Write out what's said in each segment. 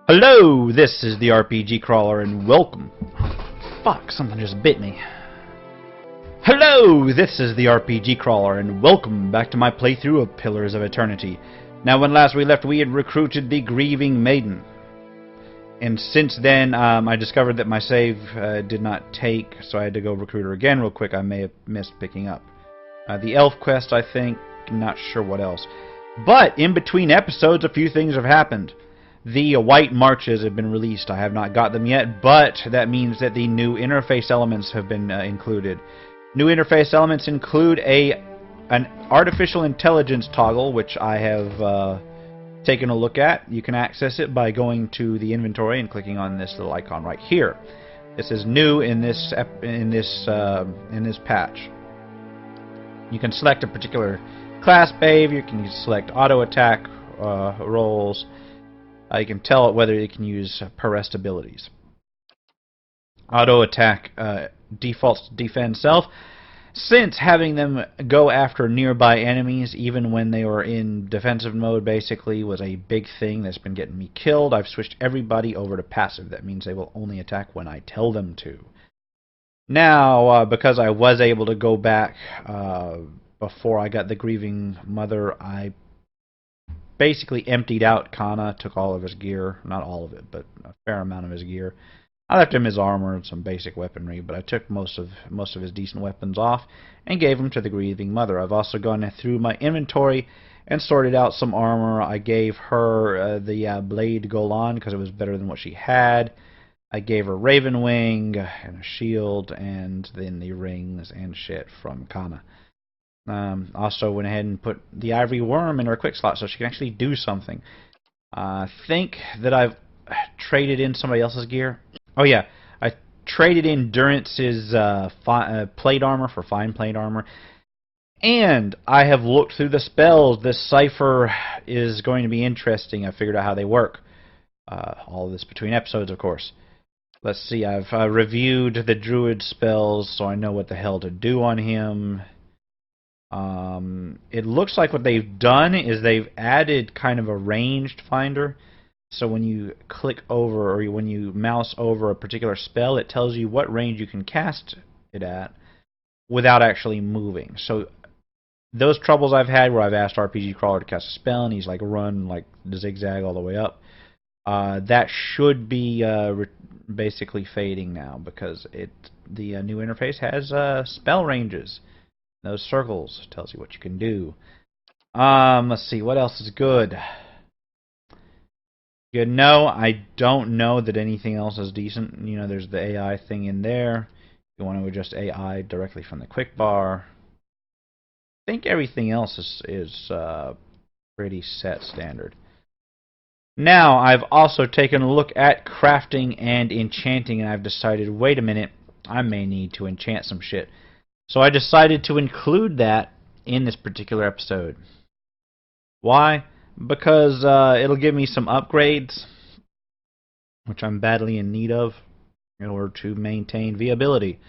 Hello, this is the RPG Crawler, and welcome. Fuck, something just bit me. Hello, this is the RPG Crawler, and welcome back to my playthrough of Pillars of Eternity. Now, when last we left, we had recruited the Grieving Maiden. And since then, I discovered that my save did not take, so I had to go recruit her again real quick. I may have missed picking up. The Elf quest, I think, not sure what else. But, in between episodes, a few things have happened. The White Marches have been released. I have not got them yet, but that means that the new interface elements have been included. New interface elements include an artificial intelligence toggle, which I have taken a look at. You can access it by going to the inventory and clicking on this little icon right here. This is new in this patch. You can select a particular class behavior. You can select auto attack rolls. You can tell it whether it can use per rest abilities. Auto attack defaults to defend self. Since having them go after nearby enemies, even when they were in defensive mode, basically, was a big thing that's been getting me killed, I've switched everybody over to passive. That means they will only attack when I tell them to. Now, because I was able to go back before I got the Grieving Mother, I basically emptied out Kana, took all of his gear, not all of it, but a fair amount of his gear. I left him his armor and some basic weaponry, but I took most of his decent weapons off and gave them to the Grieving Mother. I've also gone through my inventory and sorted out some armor. I gave her the Blade Golan because it was better than what she had. I gave her Raven Wing and a shield, and then the rings and shit from Kana. Also went ahead and put the Ivory Worm in her quick slot so she can actually do something. I think that I've traded in somebody else's gear. Oh yeah, I traded in Durance's plate armor for fine plate armor. And I have looked through the spells. This cipher is going to be interesting. I figured out how they work. All of this between episodes, of course. Let's see, I've reviewed the Druid spells so I know what the hell to do on him. It looks like what they've done is they've added kind of a ranged finder. So when you click over or when you mouse over a particular spell, it tells you what range you can cast it at without actually moving. So those troubles I've had where I've asked RPG Crawler to cast a spell and he's like run like zigzag all the way up, that should be basically fading now because the new interface has spell ranges. Those circles tells you what you can do. Let's see, what else is good? Good. No, I don't know that anything else is decent. You know, there's the AI thing in there. You want to adjust AI directly from the quick bar. I think everything else is pretty set standard. Now, I've also taken a look at crafting and enchanting, and I've decided, wait a minute, I may need to enchant some shit. So I decided to include that in this particular episode. Why? Because it'll give me some upgrades, which I'm badly in need of in order to maintain viability.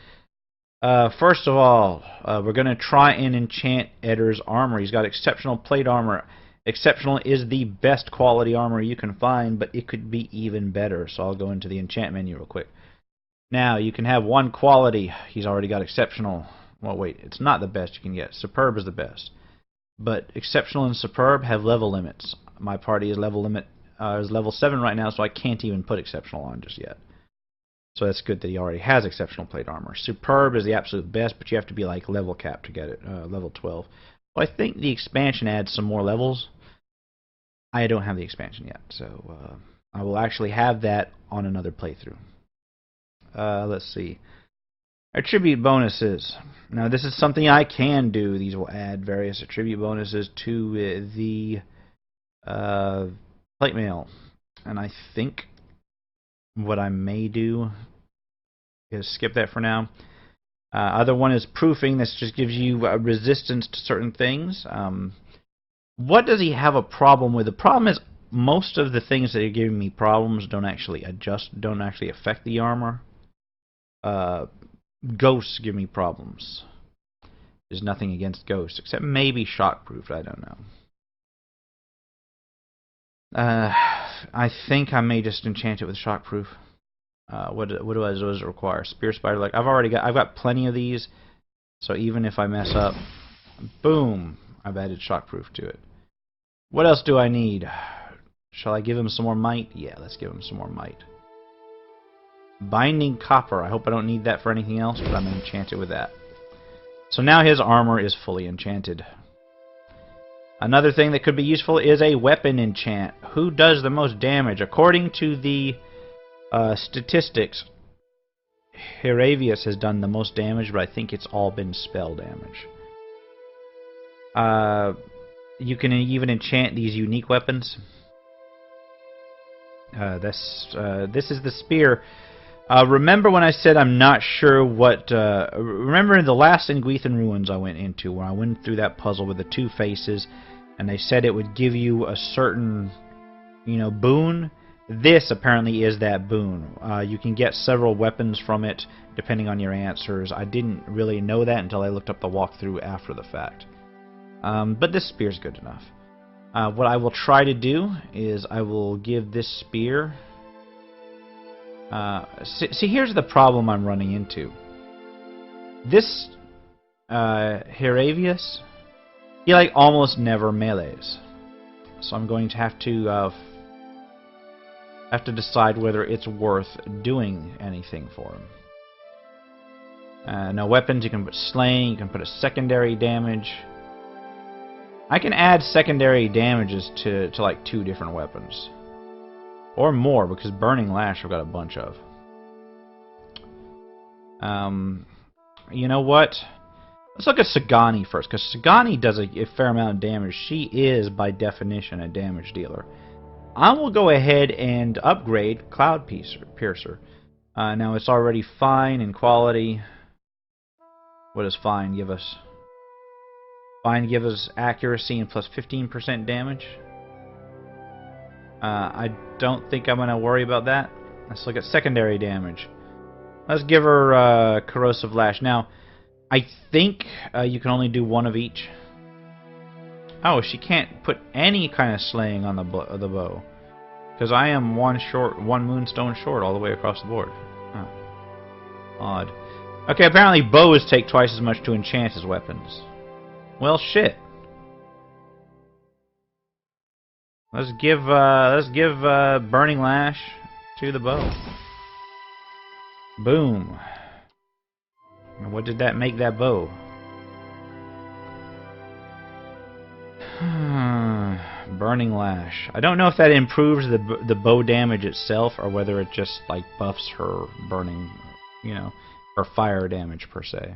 First of all, we're going to try and enchant Eddar's armor. He's got exceptional plate armor. Exceptional is the best quality armor you can find, but it could be even better. So I'll go into the enchant menu real quick. Now, you can have one quality. He's already got exceptional. Well, wait, it's not the best you can get. Superb is the best. But Exceptional and Superb have level limits. My party is level 7 right now, so I can't even put Exceptional on just yet. So that's good that he already has Exceptional plate armor. Superb is the absolute best, but you have to be like level capped to get it, level 12. Well, I think the expansion adds some more levels. I don't have the expansion yet, so I will actually have that on another playthrough. Let's see. Attribute bonuses. Now, this is something I can do. These will add various attribute bonuses to the plate mail. And I think what I may do is skip that for now. Other one is proofing. This just gives you resistance to certain things. What does he have a problem with? The problem is most of the things that are giving me problems don't actually affect the armor. Ghosts give me problems. There's nothing against ghosts, except maybe shockproof, I don't know. I think I may just enchant it with shockproof. What does it require? Spear spider leg. I've got plenty of these, so even if I mess up, boom, I've added shockproof to it. What else do I need? Shall I give him some more might? Yeah, let's give him some more might. Binding copper. I hope I don't need that for anything else, but I'm going to enchant it with that. So now his armor is fully enchanted. Another thing that could be useful is a weapon enchant. Who does the most damage? According to the statistics, Heravius has done the most damage, but I think it's all been spell damage. You can even enchant these unique weapons. This is the spear. Remember when I said I'm not sure what... remember in the last Enguithan Ruins I went into, when I went through that puzzle with the two faces, and they said it would give you a certain, boon? This apparently is that boon. You can get several weapons from it, depending on your answers. I didn't really know that until I looked up the walkthrough after the fact. But this spear's good enough. What I will try to do is I will give this spear... see, here's the problem I'm running into. This Heravius, he almost never melees, so I'm going to have to decide whether it's worth doing anything for him. No weapons. You can put slaying. You can put a secondary damage. I can add secondary damages to 2 different weapons. Or more, because Burning Lash I've got a bunch of. You know what? Let's look at Sagani first, because Sagani does a fair amount of damage. She is, by definition, a damage dealer. I will go ahead and upgrade Cloud Piercer. Now, it's already fine in quality. What does fine give us? Fine gives us accuracy and plus 15% damage. I don't think I'm going to worry about that. Let's look at secondary damage. Let's give her Corrosive Lash. Now, I think you can only do 1 of each. Oh, she can't put any kind of slaying on the bow. Because I am 1 moonstone short all the way across the board. Oh. Odd. Okay, apparently bows take twice as much to enchant as weapons. Well, shit. Let's give Burning Lash to the bow. Boom. And what did that make that bow? Burning Lash. I don't know if that improves the bow damage itself, or whether it just buffs her burning, her fire damage per se.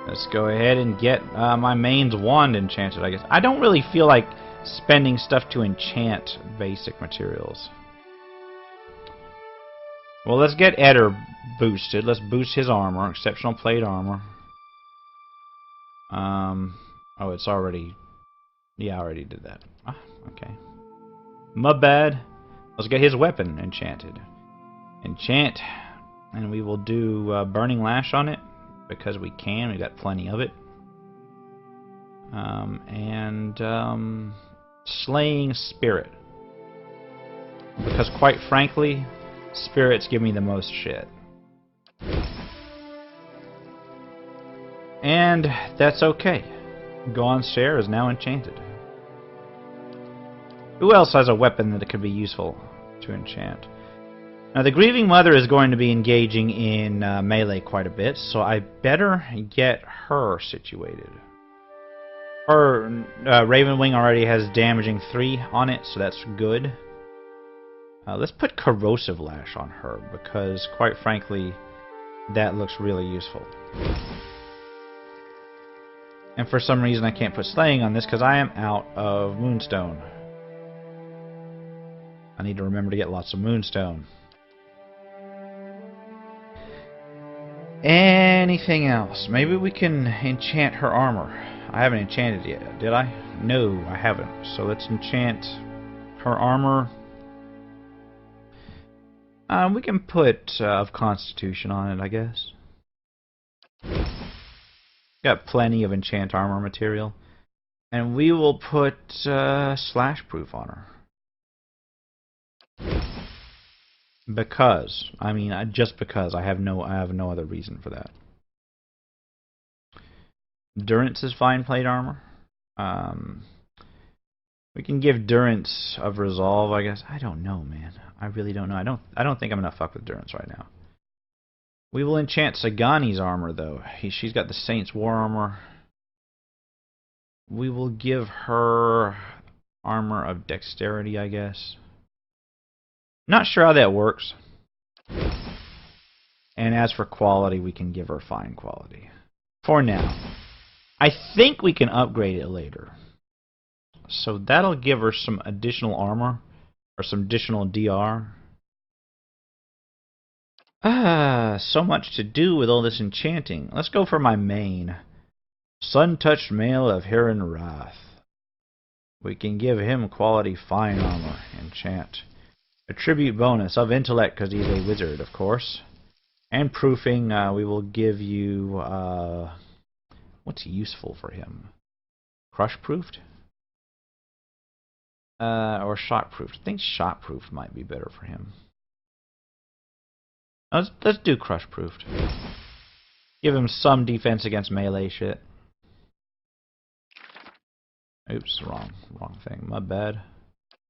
Let's go ahead and get my main's wand enchanted, I guess. I don't really feel like spending stuff to enchant basic materials. Well, let's get Eder boosted. Let's boost his armor. Exceptional plate armor. Oh, it's already... Yeah, I already did that. Ah, okay. My bad. Let's get his weapon enchanted. Enchant. And we will do Burning Lash on it, because we can. We got plenty of it. Slaying Spirit. Because quite frankly, spirits give me the most shit. And that's okay. Gauntshare is now enchanted. Who else has a weapon that could be useful to enchant? Now, the Grieving Mother is going to be engaging in melee quite a bit, so I better get her situated. Her Ravenwing already has damaging 3 on it, so that's good. Let's put Corrosive Lash on her, because, quite frankly, that looks really useful. And for some reason I can't put Slaying on this, because I am out of Moonstone. I need to remember to get lots of Moonstone. Anything else? Maybe we can enchant her armor. I haven't enchanted yet, did I? No, I haven't. So let's enchant her armor. We can put of Constitution on it, I guess. Got plenty of enchant armor material. And we will put slash proof on her. Because, I mean, just because I have no other reason for that. Durance is fine plate armor. We can give Durance of Resolve, I guess. I don't know, man. I really don't know. I don't think I'm gonna fuck with Durance right now. We will enchant Sagani's armor though. She's got the Saint's War armor. We will give her armor of dexterity, I guess. Not sure how that works. And as for quality, we can give her fine quality. For now. I think we can upgrade it later. So that'll give her some additional armor. Or some additional DR. So much to do with all this enchanting. Let's go for my main. Sun-touched Mail of Heron Wrath. We can give him quality fine armor. Enchant. Attribute bonus of intellect because he's a wizard, of course. And proofing, we will give you... what's useful for him? Crush-proofed? Or shot-proofed. I think shot-proofed might be better for him. Let's do crush-proofed. Give him some defense against melee shit. Oops, wrong thing. My bad.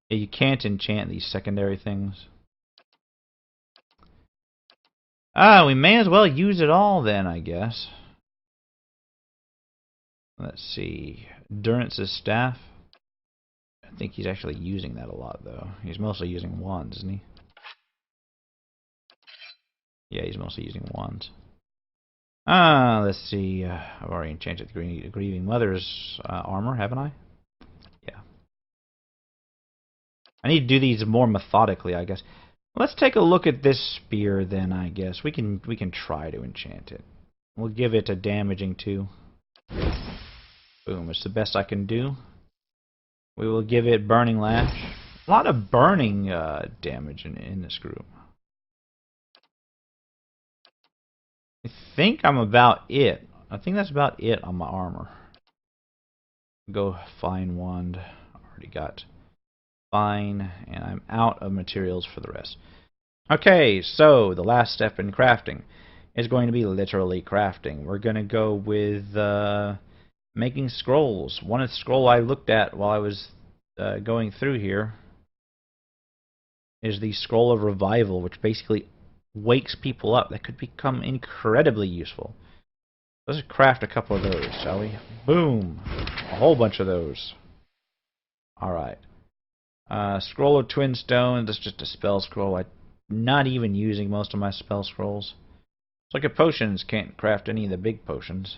Yeah, you can't enchant these secondary things. We may as well use it all then, I guess. Let's see. Durance's staff. I think he's actually using that a lot, though. He's mostly using wands, isn't he? Yeah, he's mostly using wands. Let's see. I've already enchanted the Grieving Mother's armor, haven't I? Yeah. I need to do these more methodically, I guess. Let's take a look at this spear, then, I guess. We can try to enchant it. We'll give it a damaging 2. Boom, it's the best I can do. We will give it Burning Lash. A lot of burning damage in this group. I think I'm about it. I think that's about it on my armor. Go Fine Wand. Already got Fine, and I'm out of materials for the rest. Okay, so the last step in crafting is going to be literally crafting. We're going to go with making scrolls. One scroll I looked at while I was going through here is the Scroll of Revival, which basically wakes people up. That could become incredibly useful. Let's craft a couple of those, shall we? Boom! A whole bunch of those. Alright. Scroll of Twin Stones. That's just a spell scroll. I'm not even using most of my spell scrolls. Let's look at potions. Can't craft any of the big potions.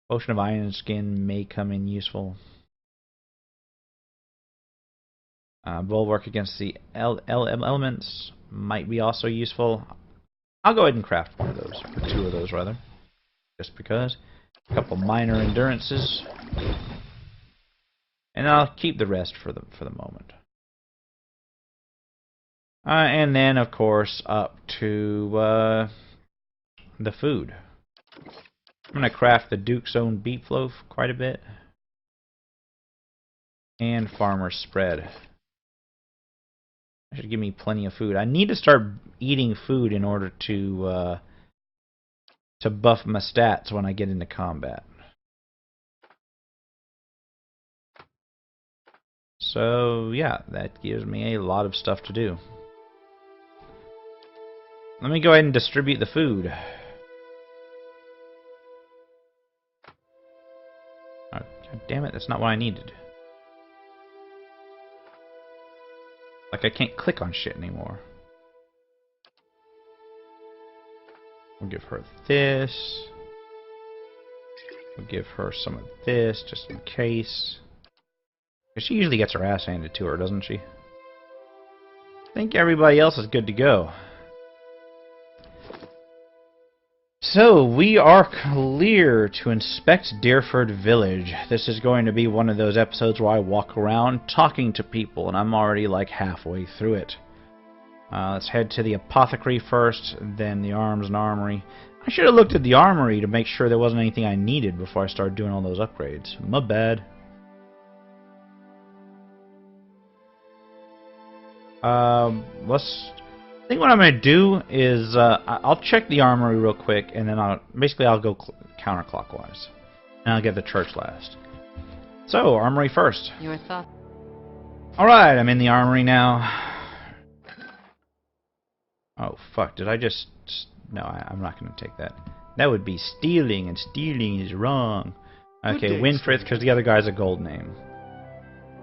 Potion of Iron Skin may come in useful. Bulwark against the elements might be also useful. I'll go ahead and craft one of those, or 2 of those rather, just because. A couple minor endurances, and I'll keep the rest for the moment. And then, of course, up to the food. I'm going to craft the Duke's Own Beef Loaf quite a bit. And Farmer's Spread. That should give me plenty of food. I need to start eating food in order to buff my stats when I get into combat. So, yeah, that gives me a lot of stuff to do. Let me go ahead and distribute the food. Oh, God damn it, that's not what I needed. Like, I can't click on shit anymore. We'll give her this. We'll give her some of this, just in case. Because she usually gets her ass handed to her, doesn't she? I think everybody else is good to go. So, we are clear to inspect Dyrford Village. This is going to be one of those episodes where I walk around talking to people, and I'm already like halfway through it. Let's head to the apothecary first, then the arms and armory. I should have looked at the armory to make sure there wasn't anything I needed before I started doing all those upgrades. My bad. I think what I'm going to do is I'll check the armory real quick, and then I'll go counterclockwise, and I'll get the church last. So, armory first. Your thought? All right, I'm in the armory now. Oh fuck! Did I just? No, I'm not going to take that. That would be stealing, and stealing is wrong. Okay, Winfrith, because the other guy's a gold name.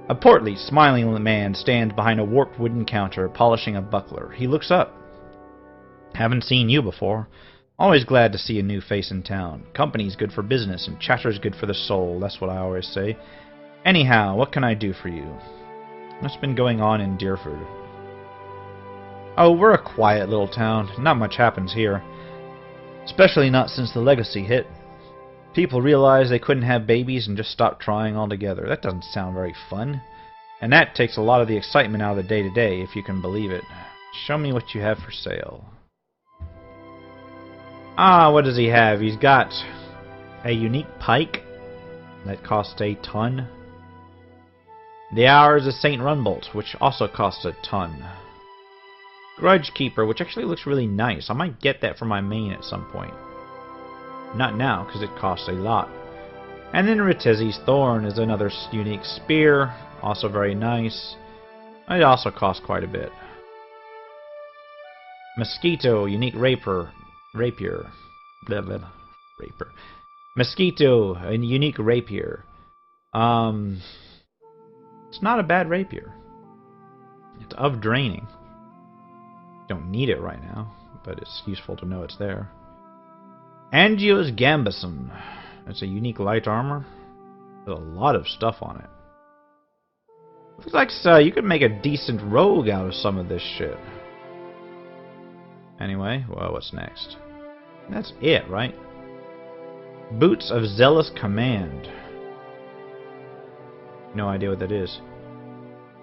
A portly, smiling man stands behind a warped wooden counter, polishing a buckler. He looks up. Haven't seen you before. Always glad to see a new face in town. Company's good for business, and chatter's good for the soul. That's what I always say. Anyhow, what can I do for you? What's been going on in Dyrford? Oh, we're a quiet little town. Not much happens here. Especially not since the legacy hit. People realized they couldn't have babies and just stopped trying altogether. That doesn't sound very fun. And that takes a lot of the excitement out of the day-to-day, if you can believe it. Show me what you have for sale. Ah, what does he have? He's got a unique pike that costs a ton. The Hours of St. Runbolt, which also costs a ton. Grudge Keeper, which actually looks really nice. I might get that for my main at some point. Not now, because it costs a lot. And then Ritizi's Thorn is another unique spear, also very nice. It also costs quite a bit. Mosquito, unique rapier. Blah, blah, rapier. Mosquito, a unique rapier. It's not a bad rapier. It's of draining. Don't need it right now, but it's useful to know it's there. Angio's Gambison. It's a unique light armor. There's a lot of stuff on it. Looks like you could make a decent rogue out of some of this shit. Anyway, well, what's next? That's it, right? Boots of Zealous Command. No idea what that is.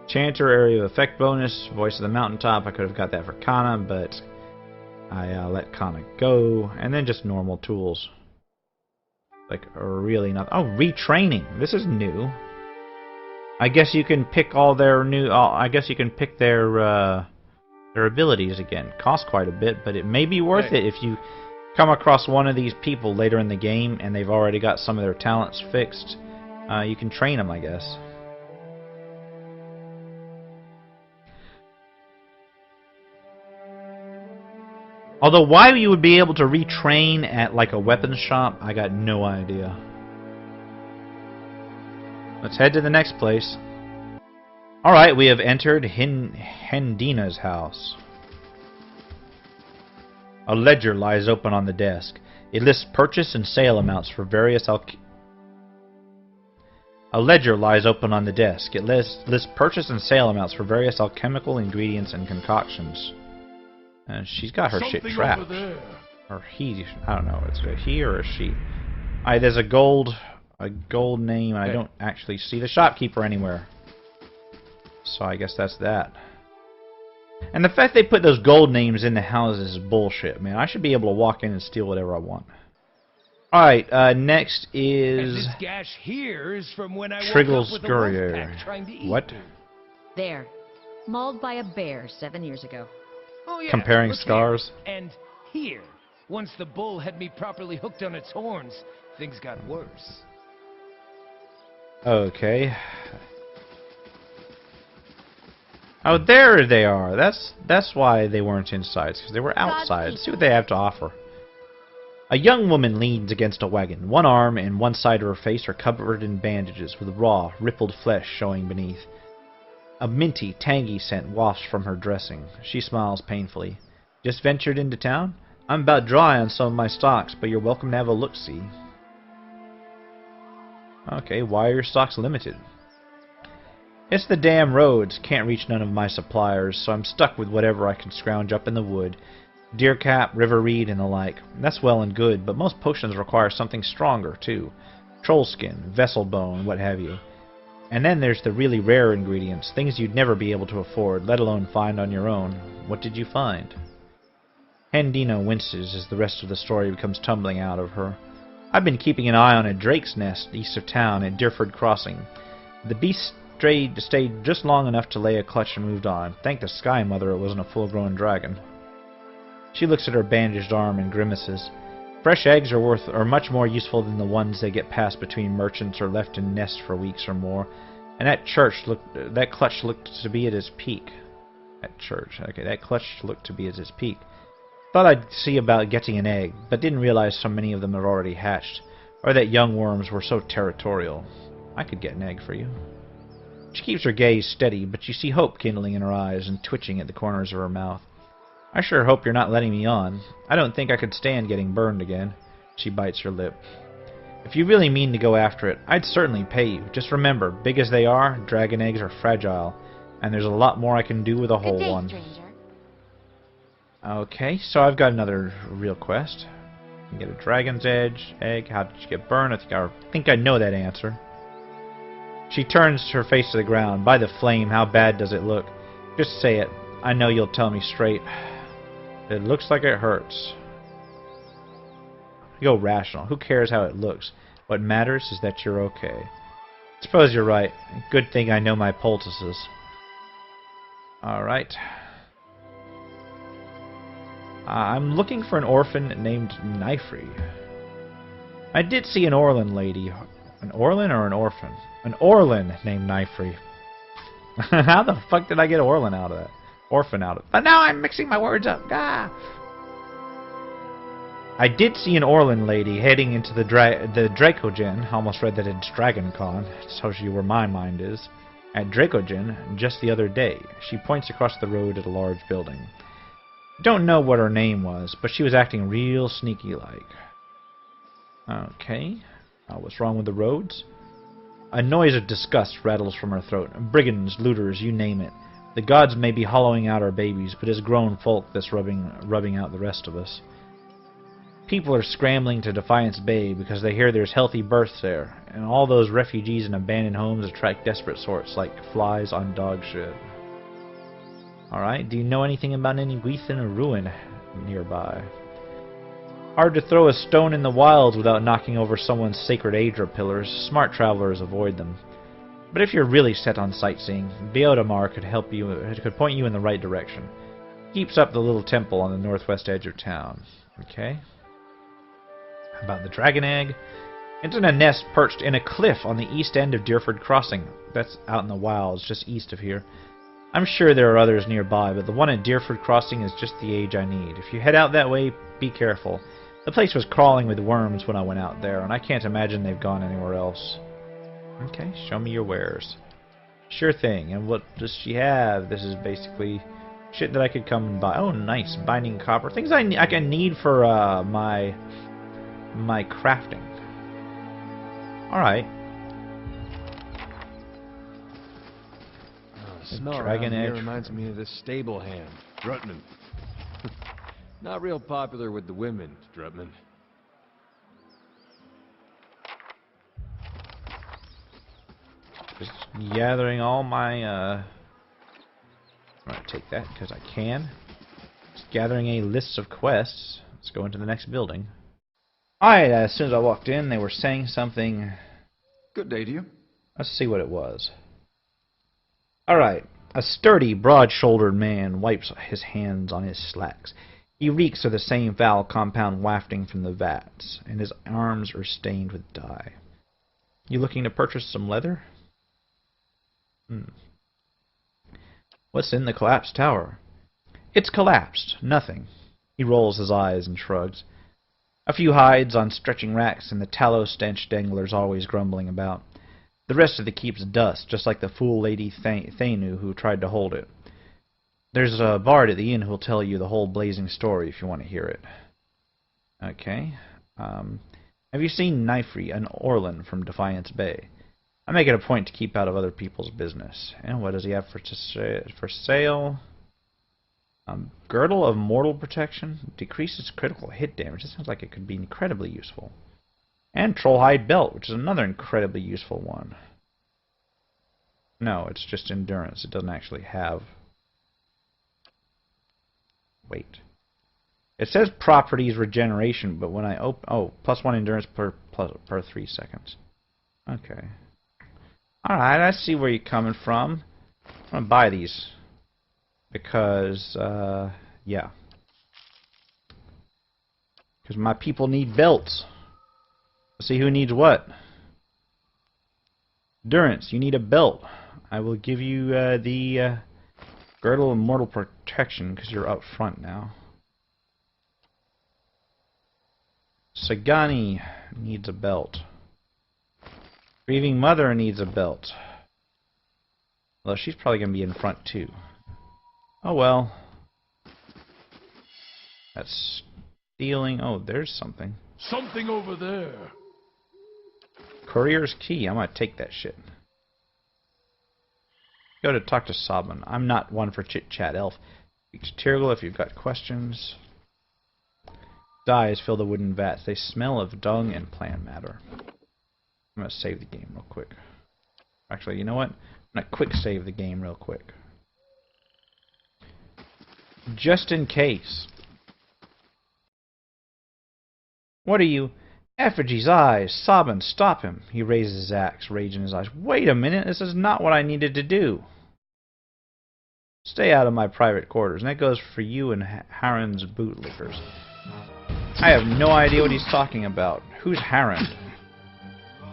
Chanter, area of effect bonus, voice of the mountaintop. I could have got that for Kana, but I let Kana go. And then just normal tools. Like, really not. Oh, retraining. This is new. I guess you can pick all their new. I guess you can pick their abilities again. Costs quite a bit, but it may be worth it if you come across one of these people later in the game and they've already got some of their talents fixed. You can train them, I guess. Although why you would be able to retrain at like a weapons shop, I got no idea. Let's head to the next place. Alright, we have entered Andina's house. A ledger lies open on the desk. It lists purchase and sale amounts for various A ledger lies open on the desk. It lists purchase and sale amounts for various alchemical ingredients and concoctions. And she's got her shit trapped. Or he, I don't know, it's a he or a she. Alright, there's a gold name, and I don't actually see the shopkeeper anywhere. So I guess that's that. And the fact they put those gold names in the houses is bullshit, man. I should be able to walk in and steal whatever I want. Alright, next is... And this gash here is from when I Triggle's woke up with a Scurrier. wolf pack trying to eat What? me. There. Mauled by a bear 7 years ago. Oh, yeah, Comparing look scars? Here. And here. Once the bull had me properly hooked on its horns, things got worse. Okay. Oh, there they are. That's why they weren't inside, because they were outside. Let's see what they have to offer. A young woman leans against a wagon. One arm and one side of her face are covered in bandages, with raw, rippled flesh showing beneath. A minty, tangy scent wafts from her dressing. She smiles painfully. Just ventured into town? I'm about dry on some of my stocks, but you're welcome to have a look-see. Okay, why are your stocks limited? It's the damn roads. Can't reach none of my suppliers, so I'm stuck with whatever I can scrounge up in the wood. Deercap, river reed, and the like. That's well and good, but most potions require something stronger, too. Troll skin, vessel bone, what have you. And then there's the really rare ingredients, things you'd never be able to afford, let alone find on your own. What did you find? Andina winces as the rest of the story comes tumbling out of her. I've been keeping an eye on a drake's nest east of town at Dyrford Crossing. The beast stayed just long enough to lay a clutch and moved on. Thank the Sky Mother it wasn't a full-grown dragon. She looks at her bandaged arm and grimaces. Fresh eggs are much more useful than the ones they get passed between merchants or left in nests for weeks or more. And that clutch looked to be at its peak. That clutch looked to be at its peak. Thought I'd see about getting an egg, but didn't realize so many of them had already hatched, or that young worms were so territorial. I could get an egg for you. She keeps her gaze steady, but you see hope kindling in her eyes and twitching at the corners of her mouth. I sure hope you're not letting me on. I don't think I could stand getting burned again. She bites her lip. If you really mean to go after it, I'd certainly pay you. Just remember, big as they are, dragon eggs are fragile, and there's a lot more I can do with a whole one. Stranger. Okay, so I've got another real quest. You can get a dragon's egg. How did you get burned? I think I know that answer. She turns her face to the ground. By the flame, how bad does it look? Just say it. I know you'll tell me straight. It looks like it hurts. Go rational. Who cares how it looks? What matters is that you're okay. Suppose you're right. Good thing I know my poultices. Alright. I'm looking for an orphan named Nifree. I did see an Orlin lady. An Orlin or an orphan? An Orlin named Nifree. How the fuck did I get Orlin out of that? Orphan out of it. But now I'm mixing my words up. Ah! I did see an Orlin lady heading into the Dracogen. Almost read that it's DragonCon. That's how where my mind is. At Dracogen just the other day. She points across the road at a large building. Don't know what her name was, but she was acting real sneaky-like. Okay. What's wrong with the roads? A noise of disgust rattles from her throat. Brigands, looters, you name it. The gods may be hollowing out our babies, but it's grown folk that's rubbing out the rest of us. People are scrambling to Defiance Bay because they hear there's healthy births there, and all those refugees in abandoned homes attract desperate sorts like flies on dog shit. Alright, do you know anything about any Gwythin ruin nearby? Hard to throw a stone in the wilds without knocking over someone's sacred Aedra pillars. Smart travelers avoid them. But if you're really set on sightseeing, Beodamar could point you in the right direction. Keeps up the little temple on the northwest edge of town. Okay. How about the dragon egg? It's in a nest perched in a cliff on the east end of Dyrford Crossing. That's out in the wilds, just east of here. I'm sure there are others nearby, but the one at Dyrford Crossing is just the age I need. If you head out that way, be careful. The place was crawling with worms when I went out there, and I can't imagine they've gone anywhere else. Okay, show me your wares. Sure thing. And what does she have? This is basically shit that I could come and buy. Oh, nice. Binding copper. Things I can need for my crafting. Alright. Smell Dragon around here egg. reminds me of this stable hand, Drutman. Not real popular with the women, Drutman. Just gathering all my, I'm going to take that because I can. Just gathering a list of quests. Let's go into the next building. Alright, as soon as I walked in, they were saying something. Good day to you. Let's see what it was. Alright. A sturdy, broad-shouldered man wipes his hands on his slacks. He reeks of the same foul compound wafting from the vats, and his arms are stained with dye. You looking to purchase some leather? What's in the collapsed tower? It's collapsed. Nothing. He rolls his eyes and shrugs. A few hides on stretching racks and the tallow-stench danglers always grumbling about. The rest of the keep's dust, just like the fool Lady Thanu who tried to hold it. There's a bard at the inn who'll tell you the whole blazing story if you want to hear it. Okay. Have you seen Nifree, an Orlin from Defiance Bay? I make it a point to keep out of other people's business. And what does he have for sale? Girdle of Mortal Protection. Decreases critical hit damage. This sounds like it could be incredibly useful. And Trollhide Belt, which is another incredibly useful one. No, it's just endurance. It doesn't actually have... Wait. It says properties regeneration, but when I open... Oh, +1 endurance per 3 seconds. Okay. Alright, I see where you're coming from. I'm gonna buy these. Because, yeah. Because my people need belts. Let's see who needs what. Endurance, you need a belt. I will give you the Girdle of Mortal Protection because you're up front now. Sagani needs a belt. Grieving Mother needs a belt. Well, she's probably going to be in front too. Oh well. That's stealing. Oh, there's something. Something over there. Courier's Key. I'm going to take that shit. Go to talk to Sabin. I'm not one for chit-chat, elf. Speak to Tyrgl if you've got questions. Dyes fill the wooden vats. They smell of dung and plant matter. I'm going to save the game real quick. Actually, you know what? I'm going to quick save the game real quick. Just in case. What are you? Effigy's eyes. Sabin, stop him. He raises his axe, rage in his eyes. Wait a minute. This is not what I needed to do. Stay out of my private quarters. And that goes for you and Harren's bootlickers. I have no idea what he's talking about. Who's Harren?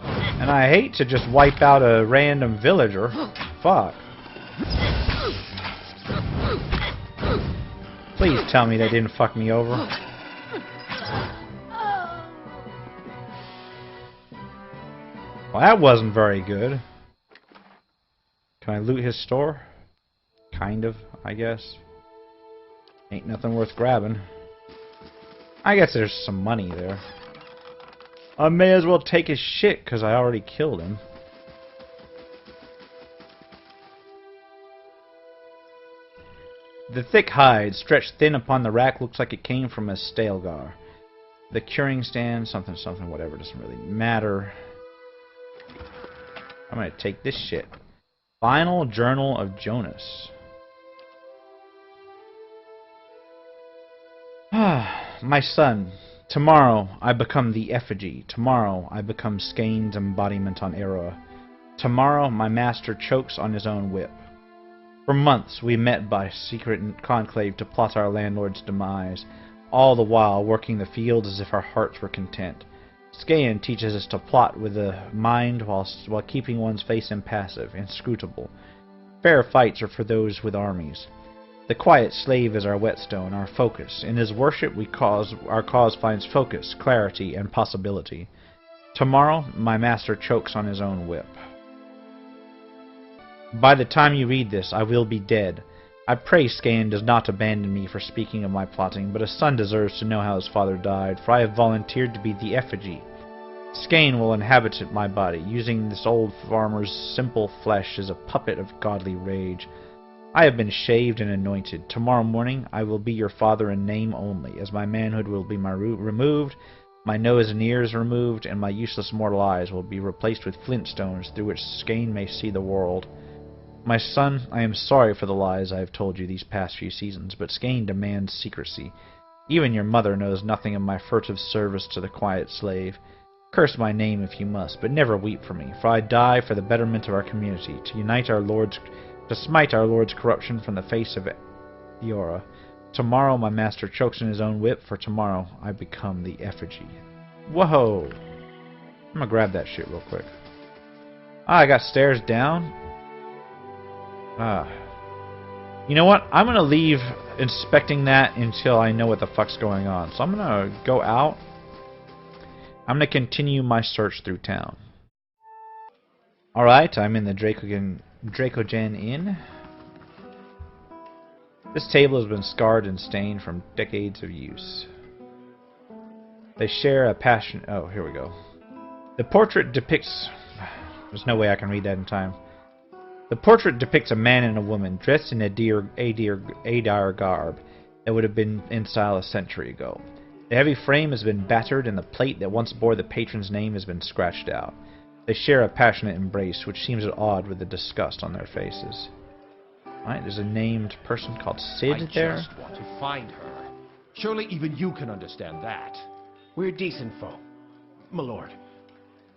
And I hate to just wipe out a random villager. Fuck. Please tell me they didn't fuck me over. Well, that wasn't very good. Can I loot his store? Kind of, I guess. Ain't nothing worth grabbing. I guess there's some money there. I may as well take his shit, because I already killed him. The thick hide, stretched thin upon the rack, looks like it came from a Stalgar. The curing stand, something, something, whatever, doesn't really matter. I'm going to take this shit. Final Journal of Jonas. My son, tomorrow I become the Effigy. Tomorrow I become Skane's embodiment on Eroa. Tomorrow my master chokes on his own whip. For months we met by secret conclave to plot our landlord's demise, all the while working the fields as if our hearts were content. Skane teaches us to plot with the mind while keeping one's face impassive, inscrutable. Fair fights are for those with armies. The quiet slave is our whetstone, our focus. In his worship our cause finds focus, clarity, and possibility. Tomorrow my master chokes on his own whip. By the time you read this, I will be dead. I pray Skane does not abandon me for speaking of my plotting, but a son deserves to know how his father died, for I have volunteered to be the Effigy. Skane will inhabit my body, using this old farmer's simple flesh as a puppet of godly rage. I have been shaved and anointed. Tomorrow morning I will be your father in name only, as my manhood will be removed, my nose and ears removed, and my useless mortal eyes will be replaced with flintstones through which Skane may see the world. My son, I am sorry for the lies I have told you these past few seasons, but Skane demands secrecy. Even your mother knows nothing of my furtive service to the quiet slave. Curse my name if you must, but never weep for me, for I die for the betterment of our community, to smite our Lord's corruption from the face of Eora. Tomorrow my master chokes in his own whip, for tomorrow I become the Effigy. Whoa! I'm gonna grab that shit real quick. I got stairs down. You know what? I'm gonna leave inspecting that until I know what the fuck's going on. So I'm gonna go out. I'm gonna continue my search through town. Alright, I'm in the Dracogen Inn. This table has been scarred and stained from decades of use. They share a passion... Oh, here we go. The portrait depicts... There's no way I can read that in time. The portrait depicts a man and a woman dressed in Adar garb that would have been in style a century ago. The heavy frame has been battered and the plate that once bore the patron's name has been scratched out. They share a passionate embrace, which seems at odds with the disgust on their faces. Alright, there's a named person called Sid there. I just want to find her. Surely even you can understand that. We're decent folk, my lord.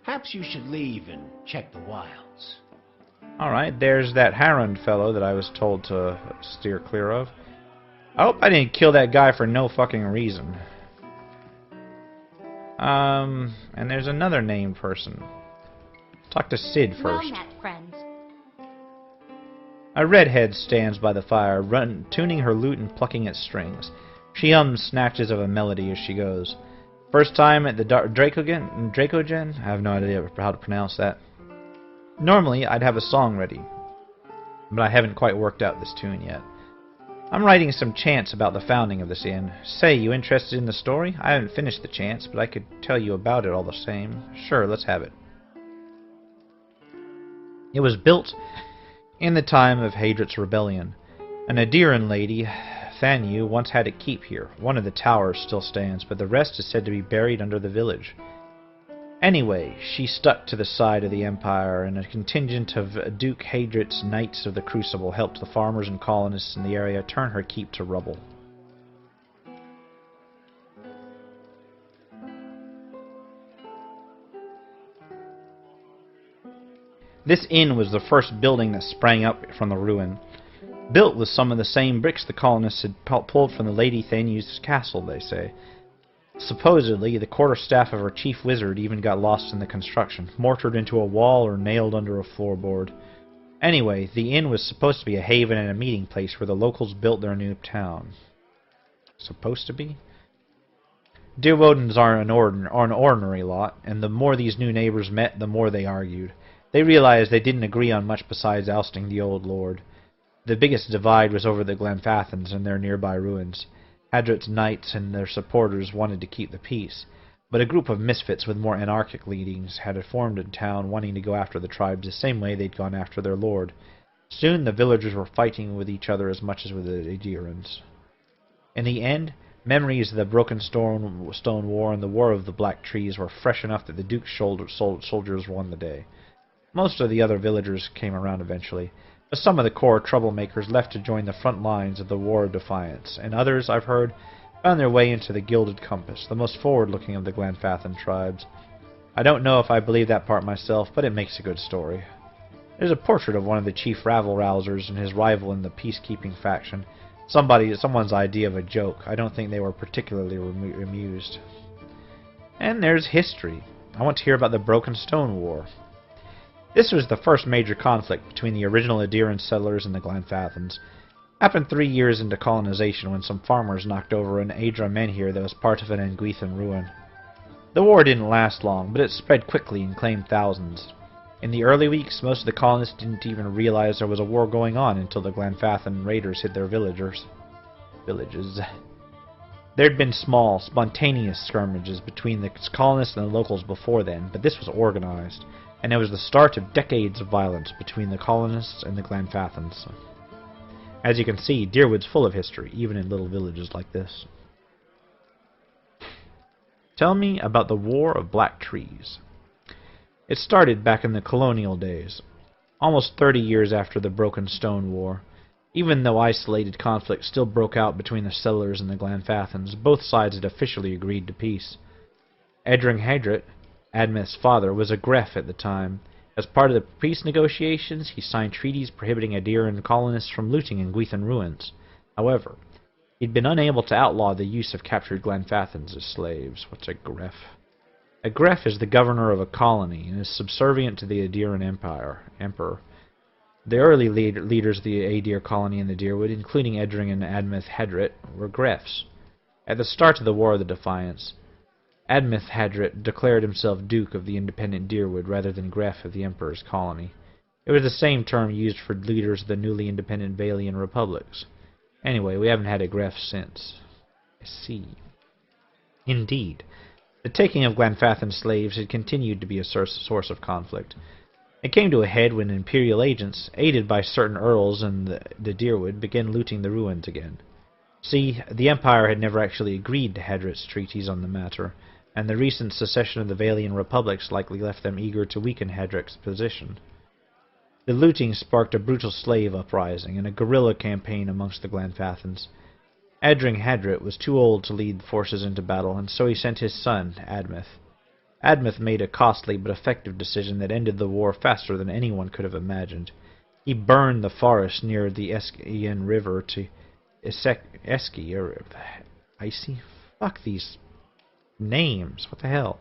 Perhaps you should leave and check the wilds. Alright, there's that Harrond fellow that I was told to steer clear of. I hope I didn't kill that guy for no fucking reason. And there's another named person. Talk to Sid first. Well met, friends. A redhead stands by the fire, tuning her lute and plucking its strings. She hums snatches of a melody as she goes. First time at the Dracogen? I have no idea how to pronounce that. Normally, I'd have a song ready, but I haven't quite worked out this tune yet. I'm writing some chants about the founding of this inn. Say, you interested in the story? I haven't finished the chants, but I could tell you about it all the same. Sure, let's have it. It was built in the time of Hadrit's rebellion. An Adiran lady, Thanyu, once had a keep here. One of the towers still stands, but the rest is said to be buried under the village. Anyway, she stuck to the side of the Empire, and a contingent of Duke Hadrit's Knights of the Crucible helped the farmers and colonists in the area turn her keep to rubble. This inn was the first building that sprang up from the ruin. Built with some of the same bricks the colonists had pulled from the Lady Thanyu's castle, they say. Supposedly, the quarterstaff of her chief wizard even got lost in the construction, mortared into a wall or nailed under a floorboard. Anyway, the inn was supposed to be a haven and a meeting place where the locals built their new town. Supposed to be? Dirwodens are an ordinary lot, and the more these new neighbors met, the more they argued. They realized they didn't agree on much besides ousting the old lord. The biggest divide was over the Glenfathans and their nearby ruins. Hadrit's knights and their supporters wanted to keep the peace, but a group of misfits with more anarchic leanings had formed in town, wanting to go after the tribes the same way they'd gone after their lord. Soon the villagers were fighting with each other as much as with the Adirans. In the end, memories of the Broken Stone War and the War of the Black Trees were fresh enough that the Duke's soldiers won the day. Most of the other villagers came around eventually, but some of the core troublemakers left to join the front lines of the War of Defiance, and others, I've heard, found their way into the Gilded Compass, the most forward-looking of the Glenfathan tribes. I don't know if I believe that part myself, but it makes a good story. There's a portrait of one of the chief rabble-rousers and his rival in the peacekeeping faction. Someone's idea of a joke. I don't think they were particularly amused. And there's history. I want to hear about the Broken Stone War. This was the first major conflict between the original Adiran settlers and the Glenfathans. Happened 3 years into colonization when some farmers knocked over an Adra menhir that was part of an Anguithan ruin. The war didn't last long, but it spread quickly and claimed thousands. In the early weeks, most of the colonists didn't even realize there was a war going on until the Glenfathan raiders hit their villages. There'd been small, spontaneous skirmishes between the colonists and the locals before then, but this was organized, and it was the start of decades of violence between the colonists and the Glenfathans. As you can see, Dyrwood's full of history, even in little villages like this. Tell me about the War of Black Trees. It started back in the colonial days, almost 30 years after the Broken Stone War. Even though isolated conflict still broke out between the settlers and the Glenfathans, both sides had officially agreed to peace. Edring Hadrit, Admeth's father, was a Gref at the time. As part of the peace negotiations, he signed treaties prohibiting Adiran colonists from looting in Gwythan ruins. However, he'd been unable to outlaw the use of captured Glenfathans as slaves. What's a Gref? A Gref is the governor of a colony and is subservient to the Adiran emperor. The early leaders of the Adir colony in the Dyrwood, including Edring and Admeth Hadrit, were Grefs. At the start of the War of the Defiance, Admeth Hadrit declared himself Duke of the independent Dyrwood rather than Gref of the Emperor's colony. It was the same term used for leaders of the newly independent Valian republics. Anyway, we haven't had a Gref since. I see. Indeed, the taking of Glenfathan slaves had continued to be a source of conflict. It came to a head when Imperial agents, aided by certain earls in the Dyrwood, began looting the ruins again. See, the Empire had never actually agreed to Hadrit's treaties on the matter, and the recent secession of the Valian republics likely left them eager to weaken Hadrit's position. The looting sparked a brutal slave uprising and a guerrilla campaign amongst the Glenfathans. Adring Hadrit was too old to lead forces into battle, and so he sent his son, Admeth. Admeth made a costly but effective decision that ended the war faster than anyone could have imagined. He burned the forest near the Eskian River to Eski, or Icy? Fuck these names. What the hell?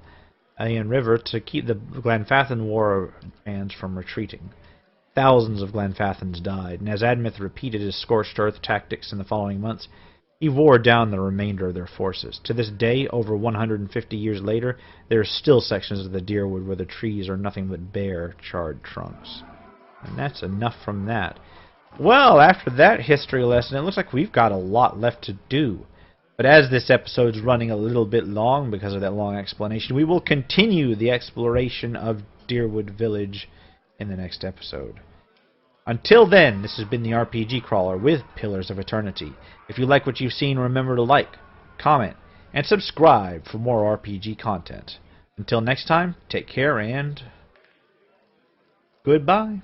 Eskian River to keep the Glanfathan war bands from retreating. Thousands of Glanfathans died, and as Admeth repeated his scorched earth tactics in the following months, he wore down the remainder of their forces. To this day, over 150 years later, there are still sections of the Dyrwood where the trees are nothing but bare, charred trunks. And that's enough from that. Well, after that history lesson, it looks like we've got a lot left to do. But as this episode's running a little bit long because of that long explanation, we will continue the exploration of Dyrford Village in the next episode. Until then, this has been the RPG Crawler with Pillars of Eternity. If you like what you've seen, remember to like, comment, and subscribe for more RPG content. Until next time, take care and goodbye.